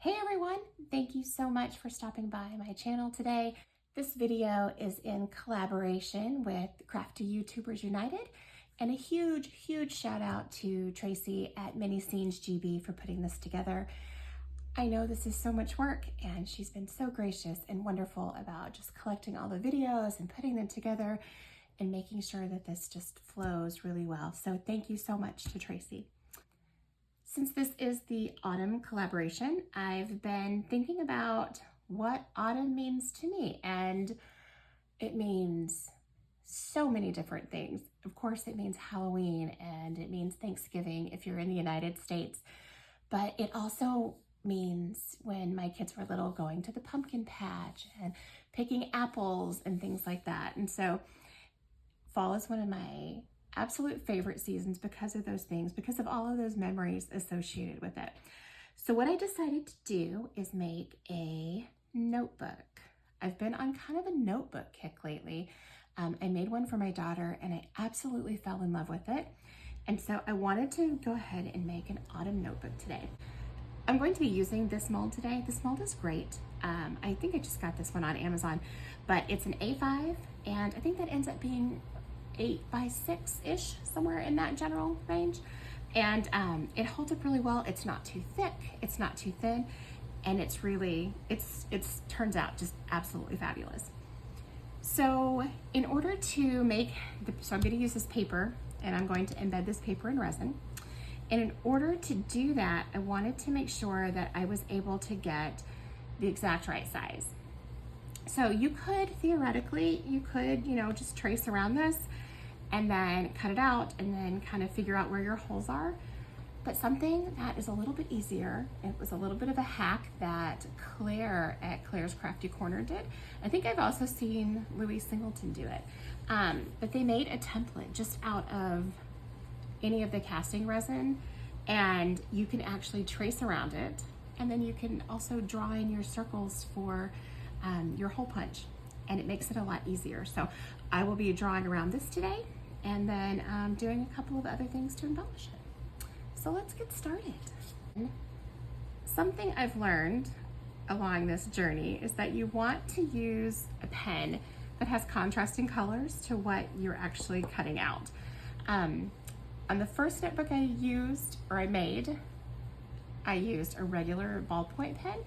Hey everyone, thank you so much for stopping by my channel today. This video is in collaboration with Crafty YouTubers United, and a huge shout out to Tracy at MiniScenesGB for putting this together. I know this is so much work, and she's been so gracious and wonderful about just collecting all the videos and putting them together and making sure that this just flows really well. So thank you so much to Tracy. Since this is the autumn collaboration, I've been thinking about what autumn means to me, and it means so many different things. Of course, it means Halloween and it means Thanksgiving if you're in the United States, but it also means when my kids were little, going to the pumpkin patch and picking apples and things like that. And so fall is one of my absolute favorite seasons because of those things, because of all of those memories associated with it. So what I decided to do is make a notebook. I've been on kind of a notebook kick lately. I made one for my daughter and I absolutely fell in love with it. And so I wanted to go ahead and make an autumn notebook today. I'm going to be using this mold today. This mold is great. I think I just got this one on Amazon, but it's an A5 and I think that ends up being 8 by 6-ish, somewhere in that general range. And it holds up really well. It's not too thick, it's not too thin, and it's turns out just absolutely fabulous. So in order to make, so I'm gonna use this paper and I'm going to embed this paper in resin. And in order to do that, I wanted to make sure that I was able to get the exact right size. So you could, theoretically, just trace around this and then cut it out and then kind of figure out where your holes are. But something that is a little bit easier, it was a little bit of a hack that Claire at Claire's Crafty Corner did. I think I've also seen Louise Singleton do it. But they made a template just out of any of the casting resin, and you can actually trace around it, and then you can also draw in your circles for your hole punch, and it makes it a lot easier. So I will be drawing around this today and then doing a couple of other things to embellish it. So let's get started. Something I've learned along this journey is that you want to use a pen that has contrasting colors to what you're actually cutting out. On the first notebook I used a regular ballpoint pen,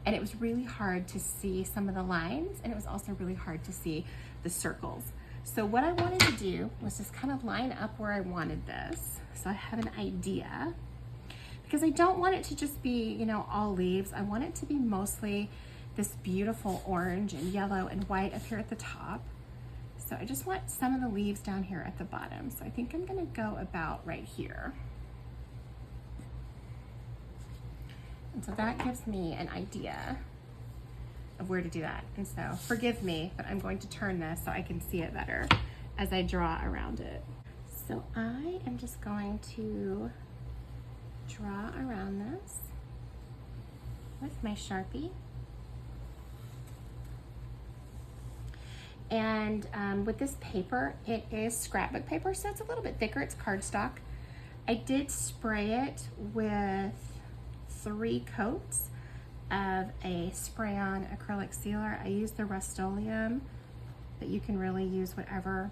and it was really hard to see some of the lines, and it was also really hard to see the circles. So what I wanted to do was just kind of line up where I wanted this, so I have an idea, because I don't want it to just be, all leaves. I want it to be mostly this beautiful orange and yellow and white up here at the top. So I just want some of the leaves down here at the bottom. So I think I'm gonna go about right here. And so that gives me an idea of where to do that. And so forgive me, but I'm going to turn this so I can see it better as I draw around it. So I am just going to draw around this with my Sharpie. And with this paper, it is scrapbook paper, so it's a little bit thicker, it's cardstock. I did spray it with 3 coats of a spray-on acrylic sealer. I used the Rust-Oleum, but you can really use whatever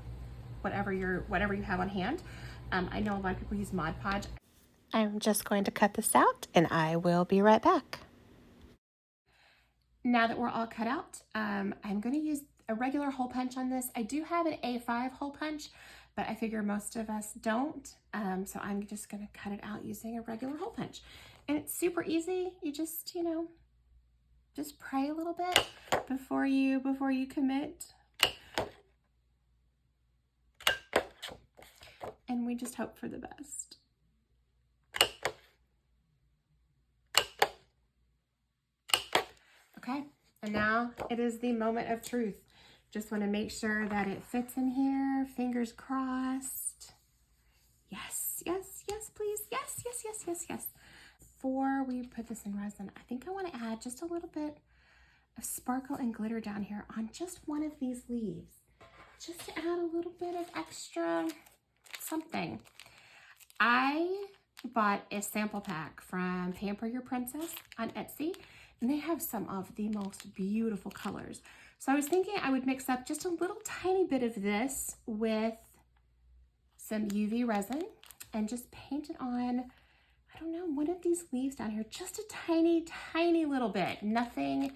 you have on hand. I know a lot of people use Mod Podge. I'm just going to cut this out and I will be right back. Now that we're all cut out, I'm going to use a regular hole punch on this. I do have an A5 hole punch, but I figure most of us don't. So I'm just going to cut it out using a regular hole punch. And it's super easy. You just, just pray a little bit before you commit. And we just hope for the best. Okay, and now it is the moment of truth. Just want to make sure that it fits in here. Fingers crossed. Yes, yes, yes, please. Yes, yes, yes, yes, yes. Before we put this in resin, I think I want to add just a little bit of sparkle and glitter down here on just one of these leaves, just to add a little bit of extra something. I bought a sample pack from Pamper Your Princess on Etsy, and they have some of the most beautiful colors. So I was thinking I would mix up just a little tiny bit of this with some UV resin and just paint it on, I don't know, one of these leaves down here, just a tiny, tiny little bit, nothing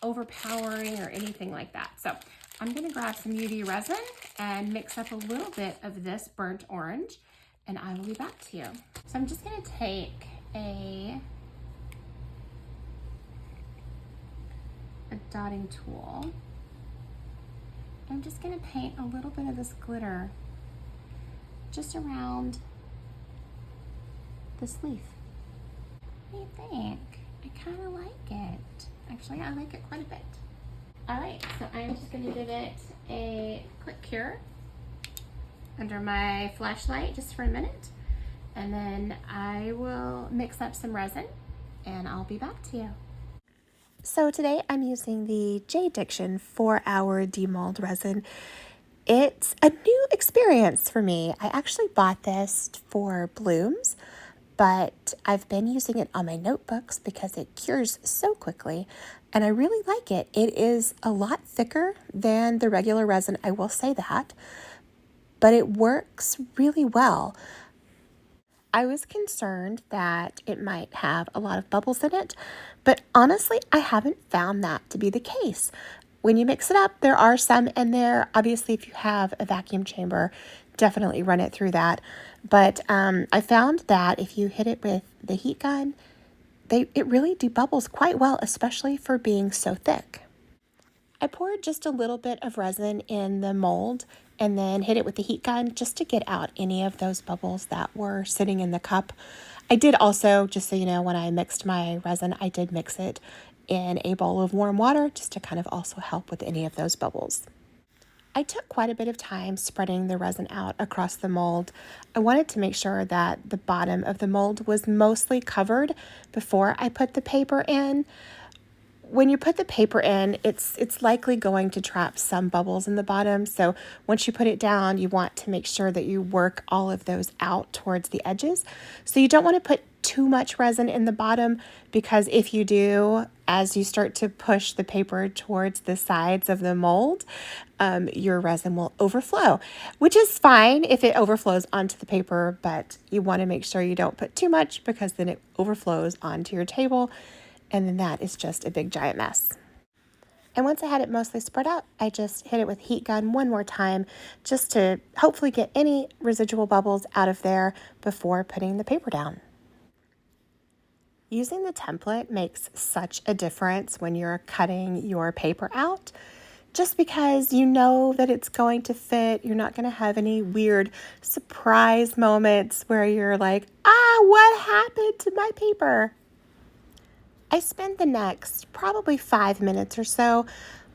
overpowering or anything like that. So I'm gonna grab some UV resin and mix up a little bit of this burnt orange, and I will be back to you. So I'm just gonna take a dotting tool. I'm just gonna paint a little bit of this glitter just around this leaf. What do you think? I kind of like it. Actually, I like it quite a bit. All right, so I'm just gonna give it a quick cure under my flashlight just for a minute, and then I will mix up some resin and I'll be back to you. So today I'm using the J Diction 4-hour demold resin. It's a new experience for me. I actually bought this for blooms, but I've been using it on my notebooks because it cures so quickly, and I really like it. It is a lot thicker than the regular resin, I will say that, but it works really well. I was concerned that it might have a lot of bubbles in it, but honestly, I haven't found that to be the case. When you mix it up, there are some in there. Obviously, if you have a vacuum chamber, definitely run it through that. But I found that if you hit it with the heat gun, it really debubbles quite well, especially for being so thick. I poured just a little bit of resin in the mold and then hit it with the heat gun just to get out any of those bubbles that were sitting in the cup. I did also, just so you know, when I mixed my resin, I did mix it in a bowl of warm water just to kind of also help with any of those bubbles. I took quite a bit of time spreading the resin out across the mold. I wanted to make sure that the bottom of the mold was mostly covered before I put the paper in. When you put the paper in, it's likely going to trap some bubbles in the bottom. So once you put it down, you want to make sure that you work all of those out towards the edges. So you don't want to put too much resin in the bottom, because if you do, as you start to push the paper towards the sides of the mold, your resin will overflow, which is fine if it overflows onto the paper, but you want to make sure you don't put too much, because then it overflows onto your table, and then that is just a big giant mess. And once I had it mostly spread out, I just hit it with a heat gun one more time just to hopefully get any residual bubbles out of there before putting the paper down. Using the template makes such a difference when you're cutting your paper out, just because you know that it's going to fit. You're not going to have any weird surprise moments where you're like, what happened to my paper? I spent the next probably 5 minutes or so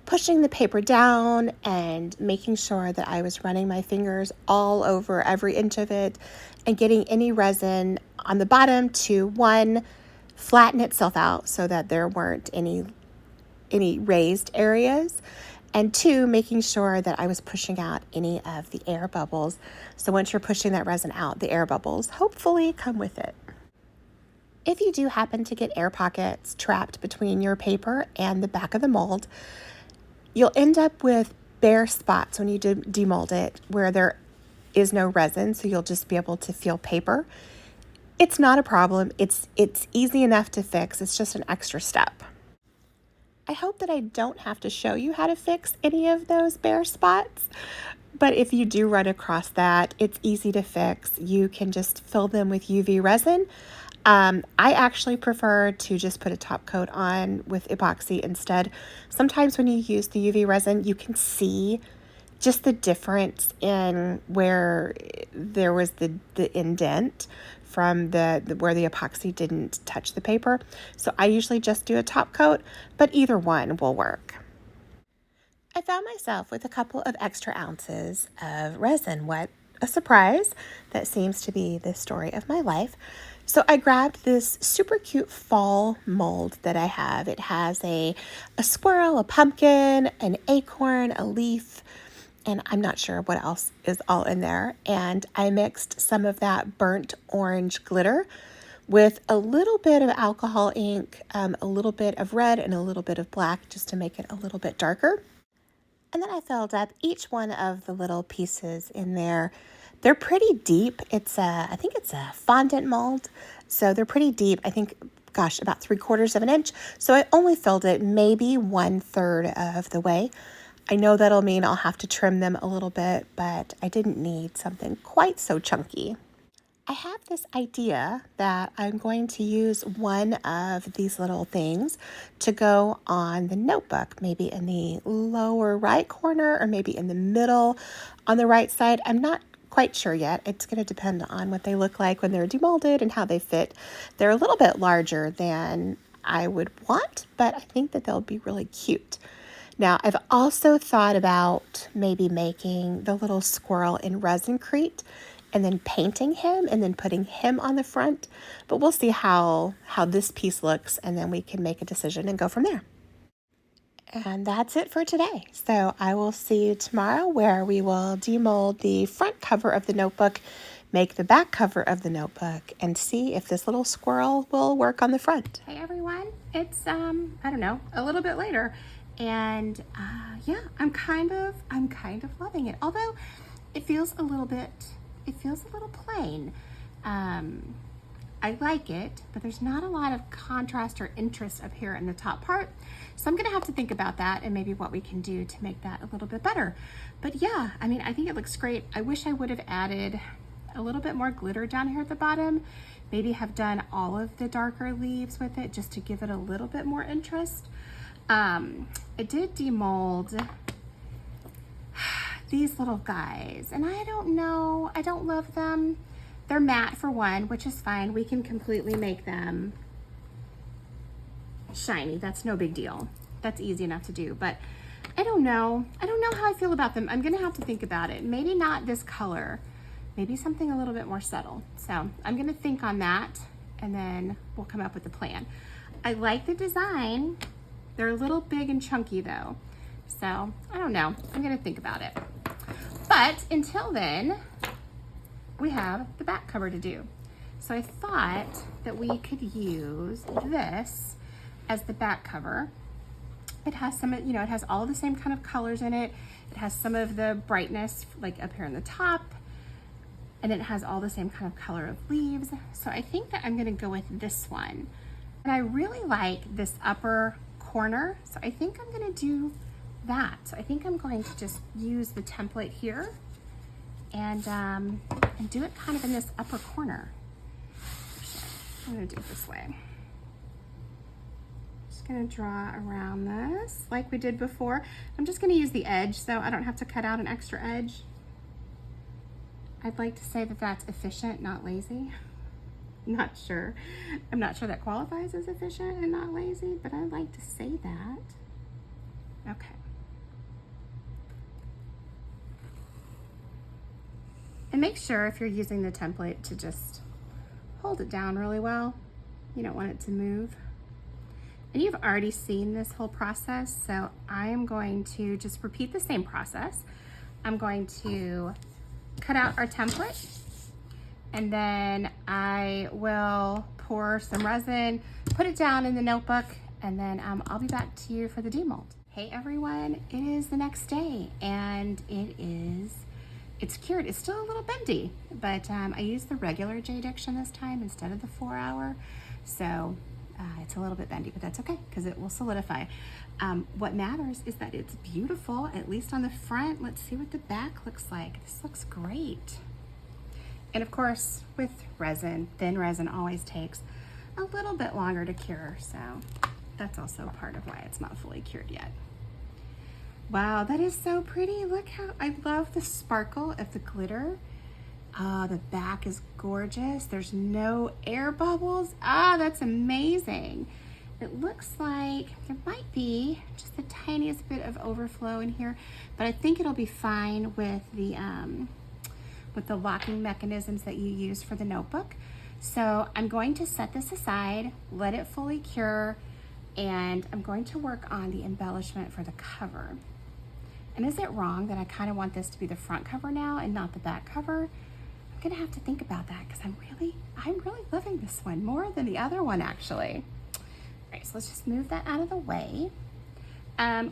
pushing the paper down and making sure that I was running my fingers all over every inch of it and getting any resin on the bottom to, one, flatten itself out so that there weren't any raised areas, and two, making sure that I was pushing out any of the air bubbles. So once you're pushing that resin out, the air bubbles hopefully come with it. If you do happen to get air pockets trapped between your paper and the back of the mold, you'll end up with bare spots when you demold it where there is no resin, so you'll just be able to feel paper. It's not a problem. It's easy enough to fix. It's just an extra step. I hope that I don't have to show you how to fix any of those bare spots, but if you do run across that, it's easy to fix. You can just fill them with UV resin. I actually prefer to just put a top coat on with epoxy instead. Sometimes when you use the UV resin, you can see just the difference in where there was the indent from where the epoxy didn't touch the paper. So I usually just do a top coat, but either one will work. I found myself with a couple of extra ounces of resin. What a surprise. That seems to be the story of my life. So I grabbed this super cute fall mold that I have. It has a squirrel, a pumpkin, an acorn, a leaf, and I'm not sure what else is all in there. And I mixed some of that burnt orange glitter with a little bit of alcohol ink, a little bit of red and a little bit of black just to make it a little bit darker. And then I filled up each one of the little pieces in there. They're pretty deep. I think it's a fondant mold, so they're pretty deep. I think, gosh, about 3/4 of an inch. So I only filled it maybe 1/3 of the way. I know that'll mean I'll have to trim them a little bit, but I didn't need something quite so chunky. I have this idea that I'm going to use one of these little things to go on the notebook, maybe in the lower right corner or maybe in the middle on the right side. I'm not quite sure yet. It's going to depend on what they look like when they're demolded and how they fit. They're a little bit larger than I would want, but I think that they'll be really cute. Now, I've also thought about maybe making the little squirrel in Resincrete and then painting him and then putting him on the front. But we'll see how this piece looks, and then we can make a decision and go from there. And that's it for today. So I will see you tomorrow, where we will demold the front cover of the notebook, make the back cover of the notebook, and see if this little squirrel will work on the front. Hey everyone, it's I don't know, a little bit later. And yeah, I'm kind of loving it. Although it feels a little plain. I like it, but there's not a lot of contrast or interest up here in the top part. So I'm gonna have to think about that and maybe what we can do to make that a little bit better. But yeah, I mean, I think it looks great. I wish I would have added a little bit more glitter down here at the bottom. Maybe have done all of the darker leaves with it just to give it a little bit more interest. I did demold these little guys, and I don't know, I don't love them. They're matte for one, which is fine. We can completely make them shiny. That's no big deal. That's easy enough to do, but I don't know how I feel about them. I'm gonna have to think about it. Maybe not this color, maybe something a little bit more subtle. So I'm gonna think on that, and then we'll come up with a plan. I like the design. They're a little big and chunky though. So I don't know, I'm gonna think about it. But until then, we have the back cover to do. So I thought that we could use this as the back cover. It has some, you know, it has all the same kind of colors in it. It has some of the brightness like up here on the top, and it has all the same kind of color of leaves. So I think that I'm gonna go with this one. And I really like this upper corner, so I think I'm gonna do that. So I think I'm going to just use the template here and do it kind of in this upper corner. I'm gonna do it this way. Just gonna draw around this like we did before. I'm just gonna use the edge so I don't have to cut out an extra edge. I'd like to say that that's efficient, not lazy. Not sure. I'm not sure that qualifies as efficient and not lazy, but I like to say that. Okay. And make sure if you're using the template to just hold it down really well. You don't want it to move. And you've already seen this whole process, so I am going to just repeat the same process. I'm going to cut out our template, and then I will pour some resin, put it down in the notebook, and then I'll be back to you for the demold. Hey everyone, it is the next day, and it's cured. It's still a little bendy, but I used the regular J Diction this time instead of the 4-hour, so it's a little bit bendy, but that's okay because it will solidify. What matters is that it's beautiful, at least on the front. Let's see what the back looks like. This looks great. And of course, with resin, thin resin always takes a little bit longer to cure, so that's also part of why it's not fully cured yet. Wow, that is so pretty. Look how, I love the sparkle of the glitter. The back is gorgeous. There's no air bubbles. That's amazing. It looks like there might be just the tiniest bit of overflow in here, but I think it'll be fine with the locking mechanisms that you use for the notebook. So I'm going to set this aside, let it fully cure, and I'm going to work on the embellishment for the cover. And is it wrong that I kind of want this to be the front cover now and not the back cover? I'm gonna have to think about that because I'm really loving this one more than the other one actually. All right, so let's just move that out of the way.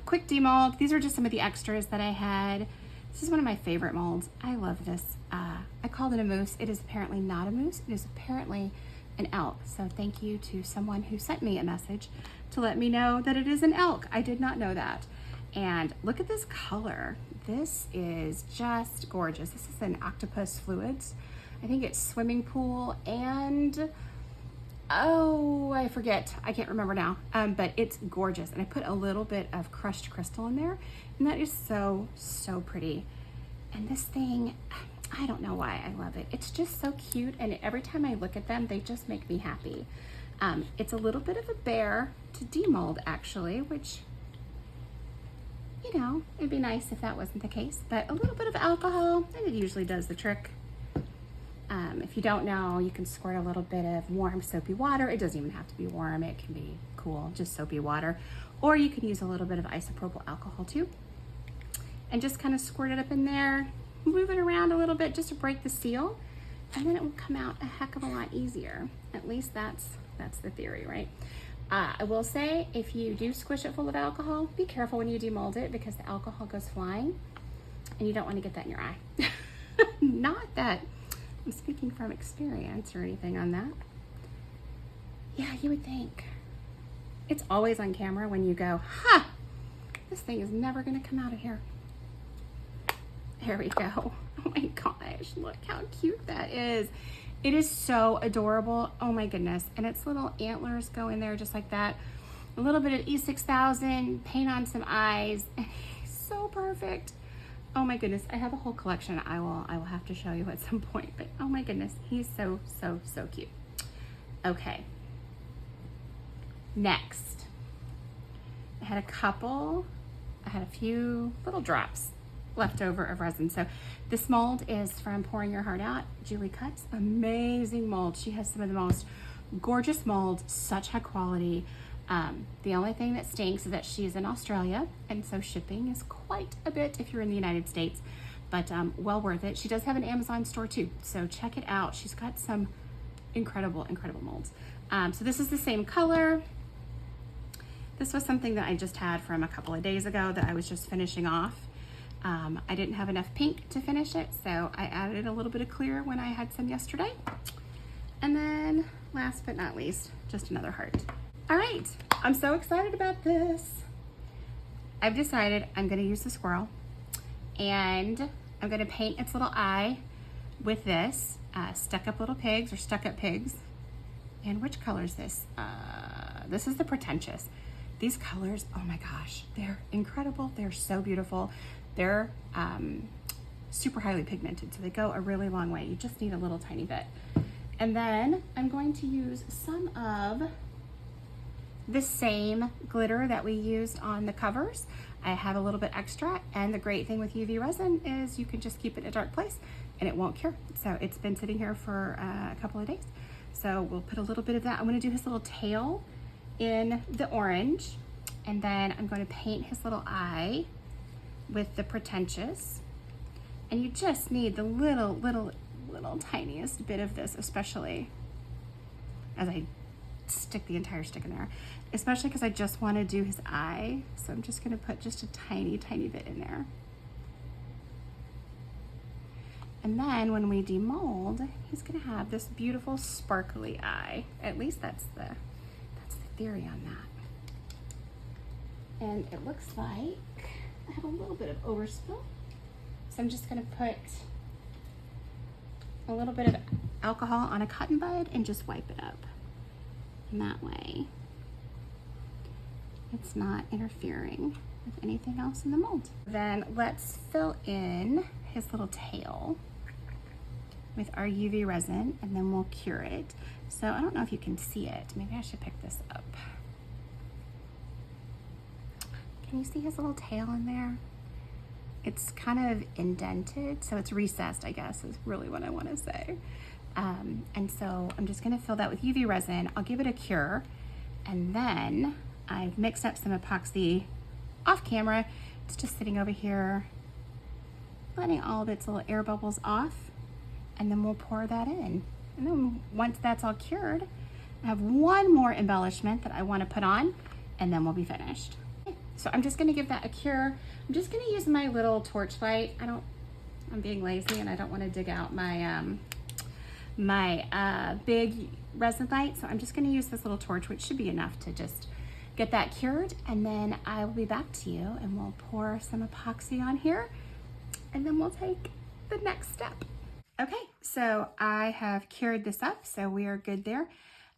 Quick demold. These are just some of the extras that I had. This is one of my favorite molds. I love this. I called it a moose. It is apparently not a moose. It is apparently an elk. So thank you to someone who sent me a message to let me know that it is an elk. I did not know that. And look at this color. This is just gorgeous. This is an octopus fluids. I think it's swimming pool and, oh, I forget. I can't remember now, but it's gorgeous. And I put a little bit of crushed crystal in there, and that is so, so pretty. And this thing, I don't know why I love it. It's just so cute, and every time I look at them, they just make me happy. It's a little bit of a bear to demold, actually, which, you know, it'd be nice if that wasn't the case, but a little bit of alcohol, and it usually does the trick. If you don't know, you can squirt a little bit of warm soapy water. It doesn't even have to be warm. It can be cool, just soapy water. Or you can use a little bit of isopropyl alcohol too. And just kind of squirt it up in there, move it around a little bit just to break the seal, and then it will come out a heck of a lot easier. At least that's the theory, right? I will say, if you do squish it full of alcohol, be careful when you demold it because the alcohol goes flying and you don't want to get that in your eye. Not that I'm speaking from experience or anything on that. Yeah, you would think. It's always on camera when you go, ha, this thing is never going to come out of here. There we go. Oh my gosh, look how cute that is. It is so adorable. Oh my goodness. And its little antlers go in there just like that. A little bit of E6000, paint on some eyes. So perfect. Oh my goodness. I have a whole collection I will have to show you at some point, but oh my goodness, he's so, so, so cute. Okay. Next. I had a few little drops left over of resin. So this mold is from Pouring Your Heart Out, Julie Cuts. Amazing mold. She has some of the most gorgeous molds, such high quality. The only thing that stinks is that she's in Australia, and so shipping is quite a bit if you're in the United States, but well worth it. She does have an Amazon store too, so check it out. She's got some incredible, incredible molds. So this is the same color. This was something that I just had from a couple of days ago that I was just finishing off. I didn't have enough pink to finish it, so I added a little bit of clear when I had some yesterday. And then last but not least, just another heart. All right, I'm so excited about this. I've decided I'm gonna use the squirrel and I'm gonna paint its little eye with this stuck up little pigs or stuck up pigs. And which color is this? This is the pretentious. These colors, oh my gosh, they're incredible. They're so beautiful. They're super highly pigmented, so they go a really long way. You just need a little tiny bit. And then I'm going to use some of the same glitter that we used on the covers. I have a little bit extra, and the great thing with UV resin is you can just keep it in a dark place and it won't cure. So it's been sitting here for a couple of days. So we'll put a little bit of that. I'm gonna do his little tail in the orange, and then I'm going to paint his little eye with the pretentious. And you just need the little tiniest bit of this, especially as I stick the entire stick in there, especially because I just want to do his eye. So I'm just going to put just a tiny bit in there. And then when we demold, he's going to have this beautiful sparkly eye. At least that's the theory on that. And it looks like I have a little bit of overspill. So I'm just going to put a little bit of alcohol on a cotton bud and just wipe it up. And that way it's not interfering with anything else in the mold. Then let's fill in his little tail with our UV resin, and then we'll cure it. So I don't know if you can see it. Maybe I should pick this up. Can you see his little tail in there? It's kind of indented, so it's recessed, I guess, is really what I want to say. And so I'm just gonna fill that with UV resin. I'll give it a cure, and then I've mixed up some epoxy off camera It's just sitting over here, letting all of its little air bubbles off, and then we'll pour that in. And then once that's all cured, I have one more embellishment that I want to put on, and then we'll be finished. So I'm just going to give that a cure. I'm just going to use my little torch light. I'm being lazy and I don't want to dig out my big resin light, so I'm just going to use this little torch, which should be enough to just get that cured, and then I will be back to you and we'll pour some epoxy on here, and then we'll take the next step. Okay, so I have cured this up, so we are good there.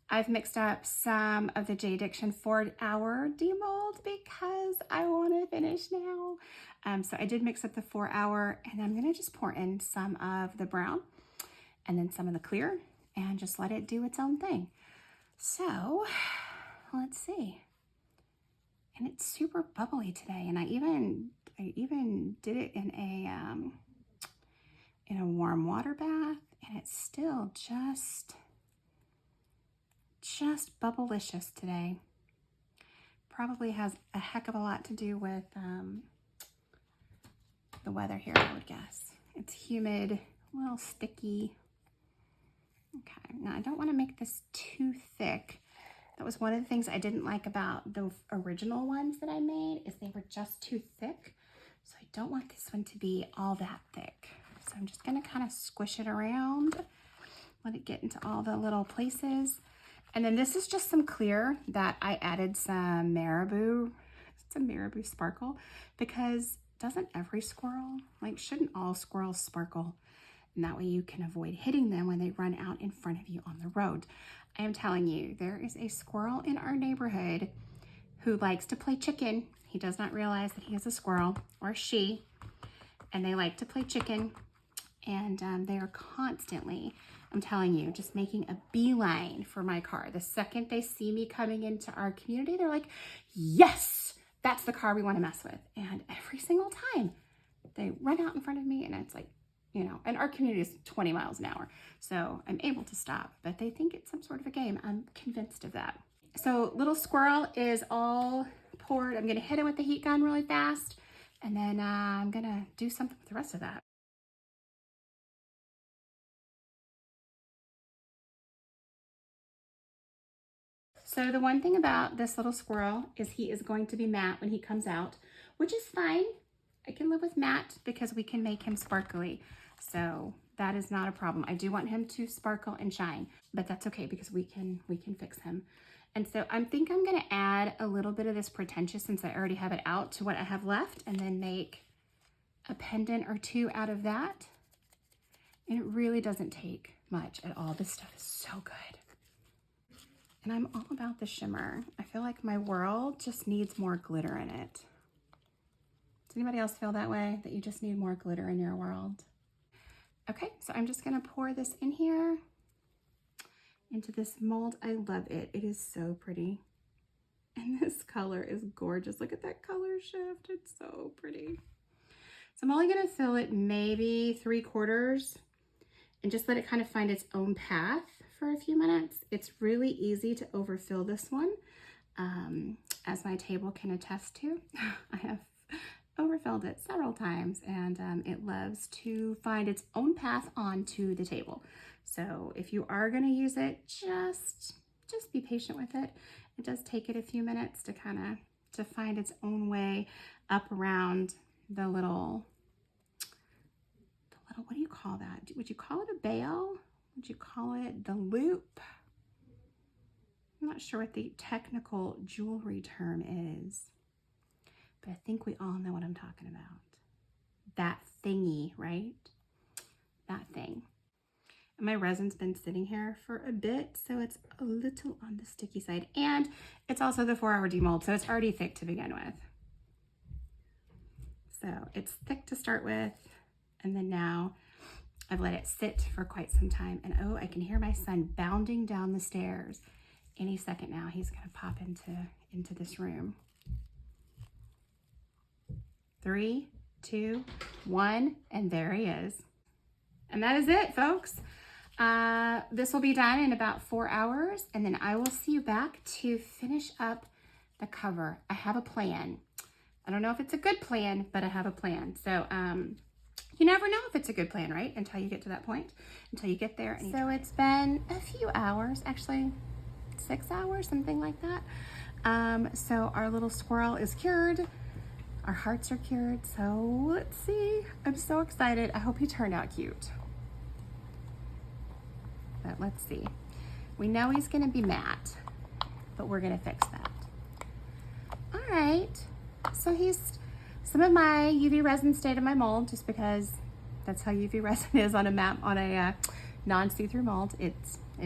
I've mixed up some of the J Diction 4-hour demold because I want to finish now. So I did mix up the 4-hour, and I'm going to just pour in some of the brown and then some of the clear and just let it do its own thing. So let's see. And it's super bubbly today, and I even did it in a warm water bath, and it's still just bubblicious today. Probably has a heck of a lot to do with the weather here, I would guess. It's humid, a little sticky. Okay, now I don't want to make this too thick. That was one of the things I didn't like about the original ones that I made, is they were just too thick. So I don't want this one to be all that thick. So I'm just going to kind of squish it around, let it get into all the little places. And then this is just some clear that I added some marabou sparkle, because doesn't every squirrel, shouldn't all squirrels sparkle? And that way you can avoid hitting them when they run out in front of you on the road. I am telling you, there is a squirrel in our neighborhood who likes to play chicken. He does not realize that he is a squirrel, or she, and they like to play chicken. And they are constantly, I'm telling you, just making a beeline for my car. The second they see me coming into our community, they're like, yes, that's the car we want to mess with. And every single time they run out in front of me, and it's like, you know, and our community is 20 miles an hour. So I'm able to stop, but they think it's some sort of a game. I'm convinced of that. So little squirrel is all poured. I'm going to hit it with the heat gun really fast, and then I'm going to do something with the rest of that. So the one thing about this little squirrel is he is going to be matte when he comes out, which is fine. I can live with matte because we can make him sparkly. So that is not a problem. I do want him to sparkle and shine, but that's okay because we can fix him. And so I think I'm gonna add a little bit of this pretentious, since I already have it out, to what I have left, and then make a pendant or two out of that. And it really doesn't take much at all. This stuff is so good. And I'm all about the shimmer. I feel like my world just needs more glitter in it. Does anybody else feel that way? That you just need more glitter in your world? Okay, so I'm just gonna pour this in here into this mold. I love it. It is so pretty. And this color is gorgeous. Look at that color shift. It's so pretty. So I'm only gonna fill it maybe 3/4 and just let it kind of find its own path for a few minutes. It's really easy to overfill this one, as my table can attest to. I have overfilled it several times, and it loves to find its own path onto the table. So if you are going to use it, just be patient with it. It does take it a few minutes to to find its own way up around the little, what do you call that? Would you call it a bail? Would you call it the loop? I'm not sure what the technical jewelry term is, but I think we all know what I'm talking about. That thingy, right? That thing. And my resin's been sitting here for a bit, so it's a little on the sticky side. And it's also the 4-hour demold, so it's already thick to begin with. So it's thick to start with, and then now I've let it sit for quite some time. And oh, I can hear my son bounding down the stairs. Any second now, he's gonna pop into this room. 3, 2, 1, and there he is. And that is it, folks. This will be done in about 4 hours, and then I will see you back to finish up the cover. I have a plan. I don't know if it's a good plan, but I have a plan. So you never know if it's a good plan, right? Until you get to that point, until you get there. And so it's been a few hours, actually 6 hours, something like that. So our little squirrel is cured. Our hearts are cured. So let's see. I'm so excited. I hope he turned out cute. But let's see. We know he's gonna be matte, but we're gonna fix that. All right. So some of my UV resin stayed in my mold just because that's how UV resin is on a non-see-through mold. It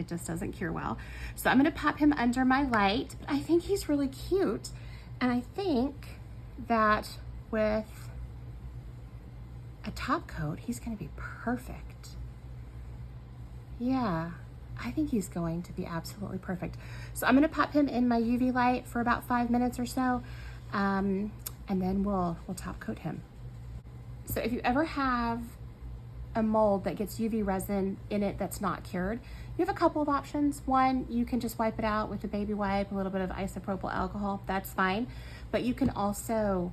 just doesn't cure well. So I'm gonna pop him under my light. But I think he's really cute. And I think that with a top coat, he's gonna be perfect. Yeah, I think he's going to be absolutely perfect. So I'm gonna pop him in my UV light for about 5 minutes or so. And then we'll top coat him. So if you ever have a mold that gets UV resin in it that's not cured, you have a couple of options. One, you can just wipe it out with a baby wipe, a little bit of isopropyl alcohol, that's fine. But you can also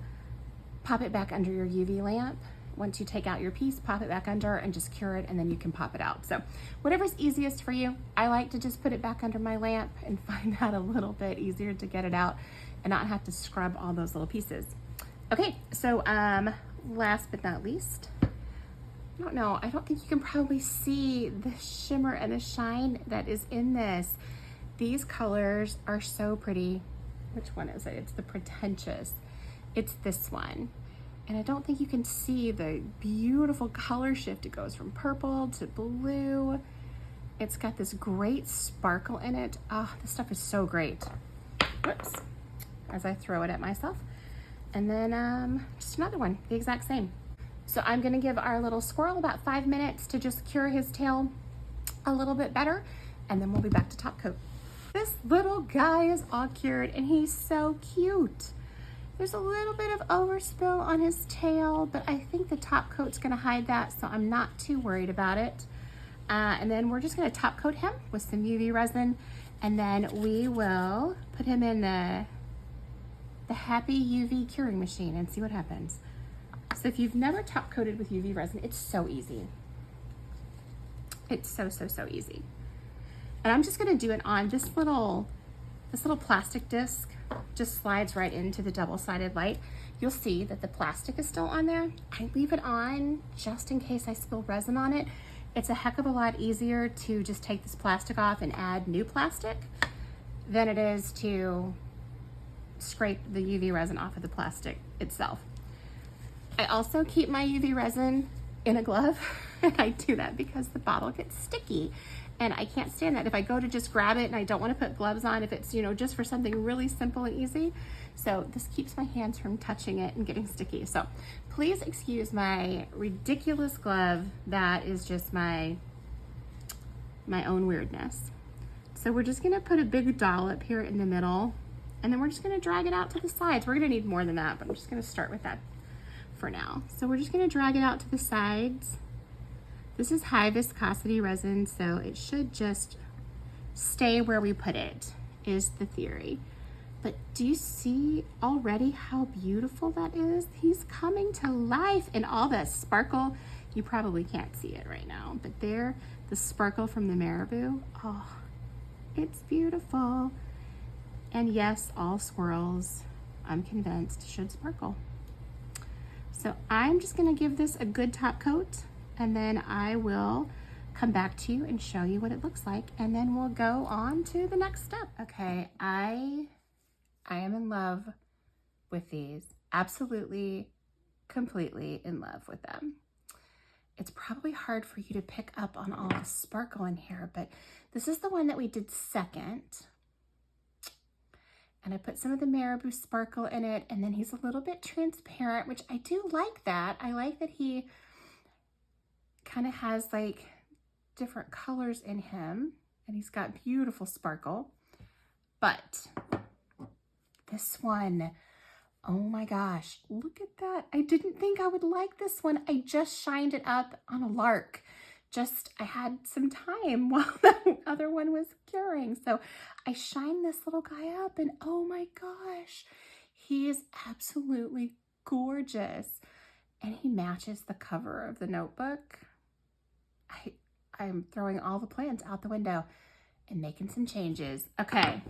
pop it back under your UV lamp. Once you take out your piece, pop it back under and just cure it, and then you can pop it out. So whatever's easiest for you. I like to just put it back under my lamp and find that a little bit easier to get it out and not have to scrub all those little pieces. Okay, so last but not least, I don't think you can probably see the shimmer and the shine that is in this. These colors are so pretty. Which one is it? It's the Pretentious. It's this one. And I don't think you can see the beautiful color shift. It goes from purple to blue. It's got this great sparkle in it. Oh, this stuff is so great. Whoops, as I throw it at myself. And then just another one, the exact same. So I'm gonna give our little squirrel about 5 minutes to just cure his tail a little bit better, and then we'll be back to top coat. This little guy is all cured and he's so cute. There's a little bit of overspill on his tail, but I think the top coat's gonna hide that, so I'm not too worried about it. And then we're just gonna top coat him with some UV resin, and then we will put him in the Happy UV curing machine and see what happens. So if you've never top coated with UV resin, it's so easy. It's so easy. And I'm just gonna do it on this little plastic disc. Just slides right into the double-sided light. You'll see that the plastic is still on there. I leave it on just in case I spill resin on it. It's a heck of a lot easier to just take this plastic off and add new plastic than it is to scrape the UV resin off of the plastic itself. I also keep my UV resin in a glove, and I do that because the bottle gets sticky and I can't stand that. If I go to just grab it and I don't want to put gloves on, if it's, just for something really simple and easy. So this keeps my hands from touching it and getting sticky. So please excuse my ridiculous glove. That is just my own weirdness. So we're just gonna put a big dollop here in the middle, and then we're just gonna drag it out to the sides. We're gonna need more than that, but I'm just gonna start with that for now. So we're just gonna drag it out to the sides. This is high viscosity resin, so it should just stay where we put it, is the theory. But do you see already how beautiful that is? He's coming to life in all that sparkle. You probably can't see it right now, but there, the sparkle from the marabou. Oh, it's beautiful. And yes, all squirrels, I'm convinced, should sparkle. So I'm just gonna give this a good top coat, and then I will come back to you and show you what it looks like, and then we'll go on to the next step. Okay, I am in love with these. Absolutely, completely in love with them. It's probably hard for you to pick up on all the sparkle in here, but this is the one that we did second. And I put some of the marabou sparkle in it, and then he's a little bit transparent, which I do like that. I like that he kind of has like different colors in him, and he's got beautiful sparkle. But this one, oh my gosh, look at that. I didn't think I would like this one. I just shined it up on a lark. I had some time while the other one was curing. So I shined this little guy up, and oh my gosh, He is absolutely gorgeous. And he matches the cover of the notebook. I'm throwing all the plans out the window and making some changes. Okay,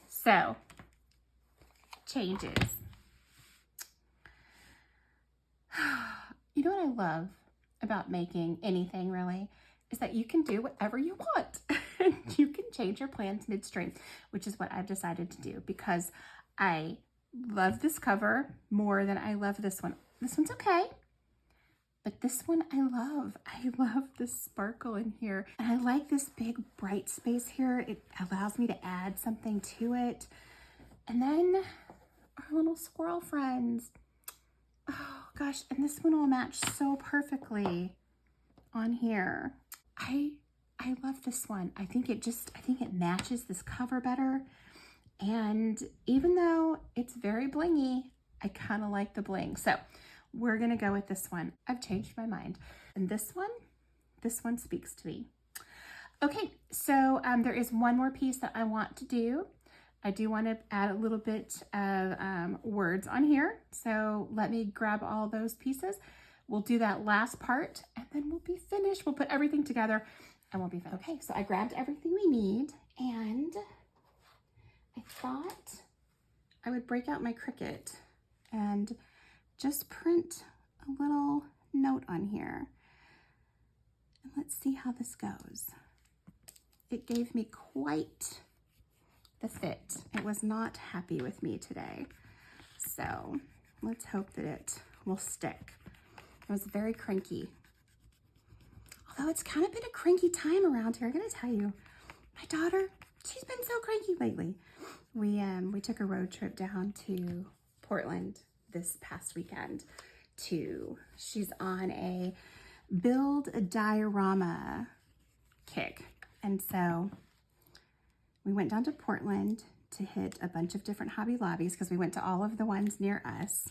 so changes. You know what I love about making anything really is that you can do whatever you want. You can change your plans midstream, which is what I've decided to do because I love this cover more than I love this one. This one's okay, but this one I love. I love the sparkle in here. And I like this big bright space here. It allows me to add something to it. And then our little squirrel friends. Oh gosh, and this one will match so perfectly on here. I love this one. I think it matches this cover better. And even though it's very blingy, I kind of like the bling. So we're gonna go with this one. I've changed my mind. And this one speaks to me. Okay, so there is one more piece that I want to do. I do want to add a little bit of words on here. So let me grab all those pieces. We'll do that last part and then we'll be finished. We'll put everything together and we'll be finished. Okay, so I grabbed everything we need and I thought I would break out my Cricut and just print a little note on here. And let's see how this goes. It gave me quite the fit. It was not happy with me today. So let's hope that it will stick. It was very cranky. Although it's kind of been a cranky time around here. I gotta tell you, my daughter, she's been so cranky lately. We took a road trip down to Portland this past weekend she's on a build a diorama kick. And so we went down to Portland to hit a bunch of different Hobby Lobbies because we went to all of the ones near us.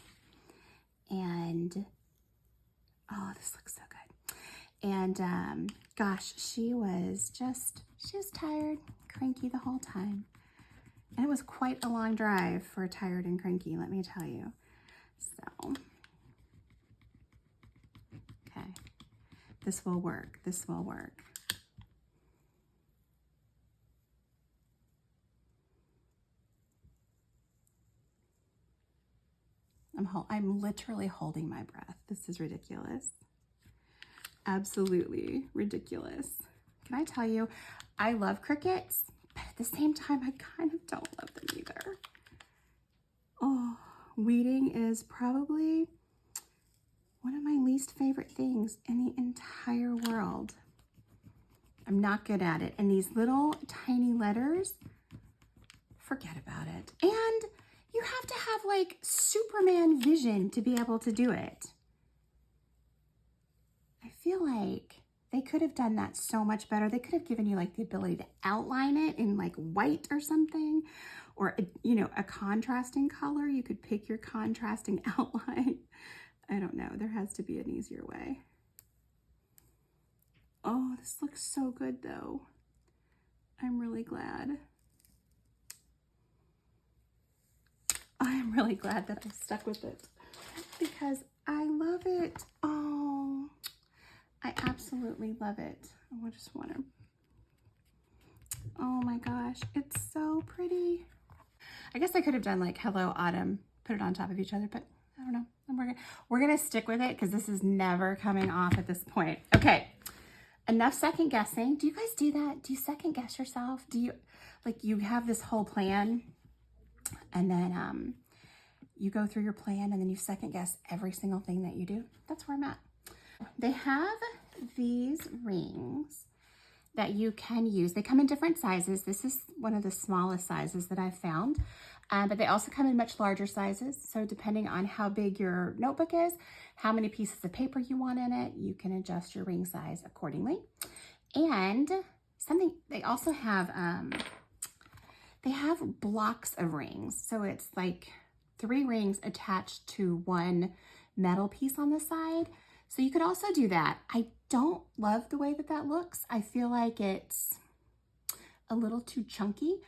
And oh, this looks so good. And gosh, she was tired, cranky the whole time. And it was quite a long drive for tired and cranky, let me tell you. So, okay, this will work, this will work. I'm literally holding my breath. This is ridiculous. Absolutely ridiculous. Can I tell you, I love Cricuts, but at the same time, I kind of don't love them either. Oh, weeding is probably one of my least favorite things in the entire world. I'm not good at it. And these little tiny letters, forget about it. And you have to have like Superman vision to be able to do it. I feel like they could have done that so much better. They could have given you like the ability to outline it in like white or something, or a contrasting color. You could pick your contrasting outline. I don't know. There has to be an easier way. Oh, this looks so good though. I'm really glad. I'm really glad that I stuck with it because I love it. Oh, I absolutely love it. I just want to, oh my gosh, it's so pretty. I guess I could have done like Hello Autumn, put it on top of each other, but I don't know. We're gonna stick with it because this is never coming off at this point. Okay, enough second guessing. Do you guys do that? Do you second guess yourself? Do you, like, you have this whole plan and then you go through your plan and then you second guess every single thing that you do? That's where I'm at. They have these rings that you can use. They come in different sizes. This is one of the smallest sizes that I've found, but they also come in much larger sizes. So depending on how big your notebook is, how many pieces of paper you want in it, you can adjust your ring size accordingly. And they also have, they have blocks of rings. So it's like 3 rings attached to one metal piece on the side. So you could also do that. I don't love the way that looks. I feel like it's a little too chunky.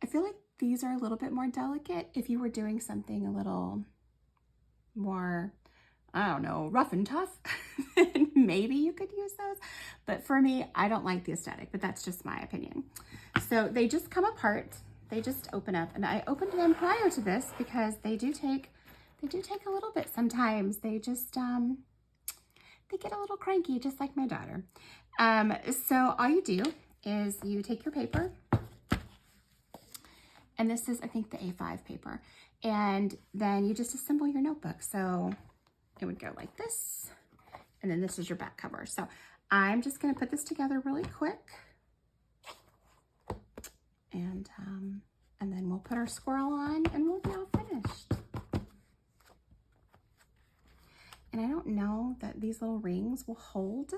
I feel like these are a little bit more delicate. If you were doing something a little more, I don't know, rough and tough, maybe you could use those. But for me, I don't like the aesthetic, but that's just my opinion. So they just come apart. They just open up, and I opened them prior to this because they do take a little bit sometimes. They just, they get a little cranky, just like my daughter. So all you do is you take your paper, and this is, I think, the A5 paper, and then you just assemble your notebook. So it would go like this, and then this is your back cover. So I'm just gonna put this together really quick, and then we'll put our squirrel on, and we'll be all finished. And I don't know that these little rings will hold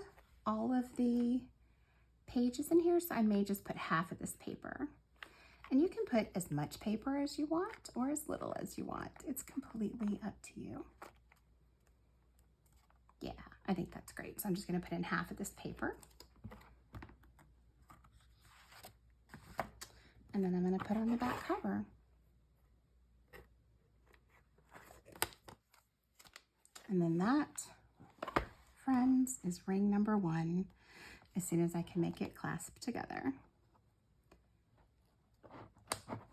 all of the pages in here, so I may just put half of this paper. And you can put as much paper as you want or as little as you want. It's completely up to you. Yeah, I think that's great. So I'm just gonna put in half of this paper. And then I'm gonna put on the back cover. And then that, friends, is ring number 1, as soon as I can make it clasp together.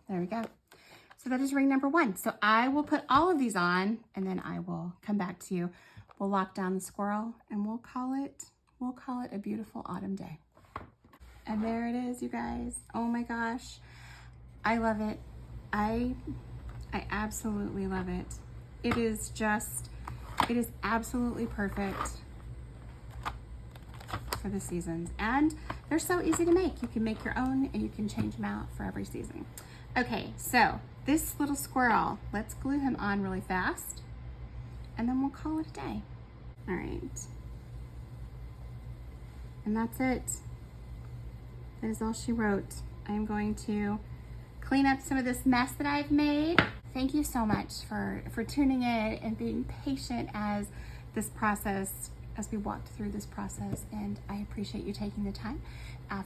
There we go. So that is ring number 1. So I will put all of these on, and then I will come back to you. We'll lock down the squirrel, and we'll call it a beautiful autumn day. And there it is, you guys. Oh my gosh, I love it. I absolutely love it. It is absolutely perfect for the seasons, and they're so easy to make. You can make your own, and you can change them out for every season. Okay, so this little squirrel, let's glue him on really fast, and then we'll call it a day. All right, and that's it. That is all she wrote. I am going to clean up some of this mess that I've made. Thank you so much for tuning in and being patient as we walked through this process, and I appreciate you taking the time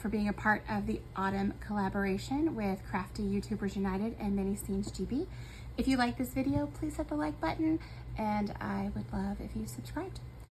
for being a part of the autumn collaboration with Crafty YouTubers United and MiniScenesGB. If you like this video, please hit the like button, and I would love if you subscribed.